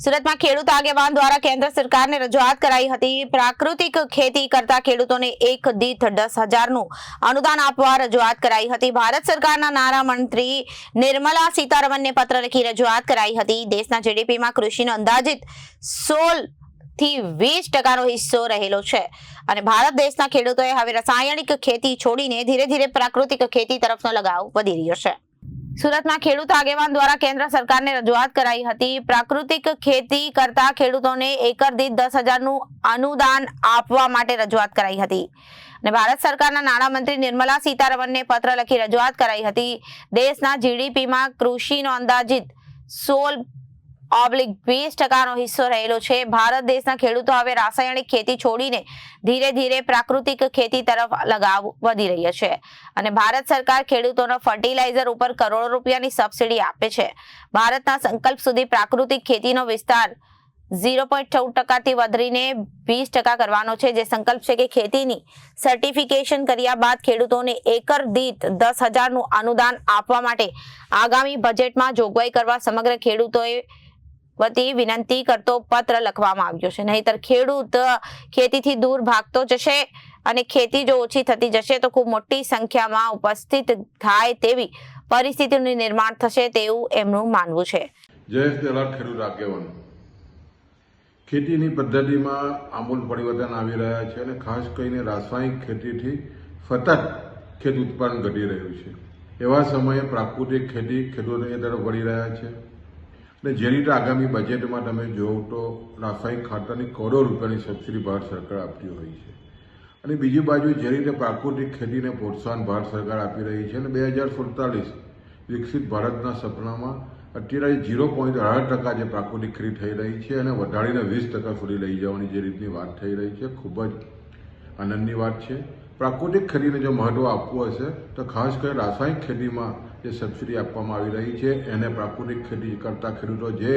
સુરતમાં ખેડૂત આગેવાન દ્વારા કેન્દ્ર સરકારને રજૂઆત કરાઈ હતી। પ્રાકૃતિક ખેતી કરતા ખેડૂતોને એક દીઠ 10,000નું અનુદાન આપવા રજૂઆત કરાઈ હતી। ભારત સરકારના નાણામંત્રી નિર્મલા સીતારમણને પત્ર લખી રજૂઆત કરાઈ હતી। દેશના જીડીપીમાં કૃષિનો અંદાજિત 16 થી 20% હિસ્સો રહેલો છે અને ભારત દેશના ખેડૂતોએ હવે રાસાયણિક ખેતી છોડીને ધીરે ધીરે પ્રાકૃતિક ખેતી તરફનો લગાવ વધી રહ્યો છે। સુરતમાં ખેડૂત આગેવાન દ્વારા કેન્દ્ર સરકારને રજૂઆત કરાઈ હતી। પ્રાકૃતિક ખેતી કરતા ખેડૂતોને એકર દીઠ 10,000નું અનુદાન આપવા માટે રજૂઆત કરાઈ હતી અને ભારત સરકારના નાણામંત્રી નિર્મલા સીતારમણને પત્ર લખી રજૂઆત કરાઈ હતી। દેશના જીડીપીમાં કૃષિનો અંદાજિત 16-20%નો હિસ્સો રહેલો છે। ભારત દેશના ખેડૂતો હવે રાસાયણિક ખેતી છોડીને ધીરે ધીરે પ્રાકૃતિક ખેતી તરફ લગાવ વધી રહ્યો છે અને ભારત સરકાર ખેડૂતોને ફર્ટિલાઇઝર ઉપર કરોડો રૂપિયાની સબસિડી આપે છે। ભારતના સંકલ્પ સુધી પ્રાકૃતિક ખેતીનો વિસ્તાર 0.14%થી વધીને 20% કરવાનો છે, જે સંકલ્પ છે કે ખેતીની સર્ટિફિકેશન કર્યા બાદ ખેડૂતોને એકર દીઠ 10,000નું અનુદાન આપવા માટે આગામી બજેટમાં જોગવાઈ કરવા સમગ્ર ખેડૂતોએ વતી વિનંતી કરતો પત્ર લખવામાં આવ્યો છે। નહીતર ખેડૂત ખેતીથી દૂર ભાગતો જશે અને ખેતી જો ઓછી થતી જશે તો ખૂબ મોટી સંખ્યામાં ઉપસ્થિત થાય તેવી પરિસ્થિતિનું નિર્માણ થશે તેવું એમનું માનવું છે। જયેશ દલાલ, ખેડૂત આગેવાન। ખેતીની પદ્ધતિમાં આમૂલ પરિવર્તન આવી રહ્યા છે અને ખાસ કરીને રાસાયણિક ખેતીથી સતત ખેત ઉત્પાદન ઘટી રહ્યું છે। એવા સમયે પ્રાકૃતિક ખેતી ખેડૂતોની તરફ વળી રહ્યા છે અને જે રીતે આગામી બજેટમાં તમે જોવો તો રાસાયણિક ખાતરની કરોડો રૂપિયાની સબસિડી ભારત સરકાર આપતી હોય છે અને બીજી બાજુ જે રીતે પ્રાકૃતિક ખેતીને પ્રોત્સાહન ભારત સરકાર આપી રહી છે અને 2047 વિકસિત ભારતના સપનામાં અત્યારે 0.8% જે પ્રાકૃતિક ખેતી થઈ રહી છે અને વધારીને 20% સુધી લઈ જવાની જે રીતની વાત થઈ રહી છે, ખૂબ જ આનંદની વાત છે। પ્રાકૃતિક ખેતીને જો મહત્વ આપવું હશે તો ખાસ કરીને રાસાયણિક ખેતીમાં જે સબસિડી આપવામાં આવી રહી છે એને પ્રાકૃતિક ખેતી કરતા ખેડૂતો જે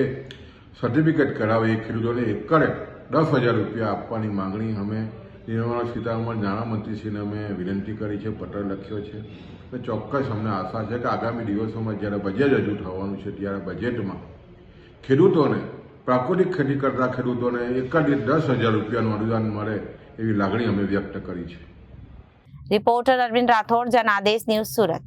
સર્ટિફિકેટ કરાવે એ ખેડૂતોને એકરે 10,000 રૂપિયા આપવાની માંગણી અમે નિર્મલા સીતારમણ નાણામંત્રીશ્રીને અમે વિનંતી કરી છે, પત્ર લખ્યો છે અને ચોક્કસ અમને આશા છે કે આગામી દિવસોમાં જ્યારે બજેટ રજૂ થવાનું છે ત્યારે બજેટમાં ખેડૂતોને પ્રાકૃતિક ખેતી કરતા ખેડૂતોને એકર દીઠ 10,000 રૂપિયાનું અનુદાન મળે એવી લાગણી અમે વ્યક્ત કરી છે। Reporter Arvind Rathod, Janadesh news, Surat.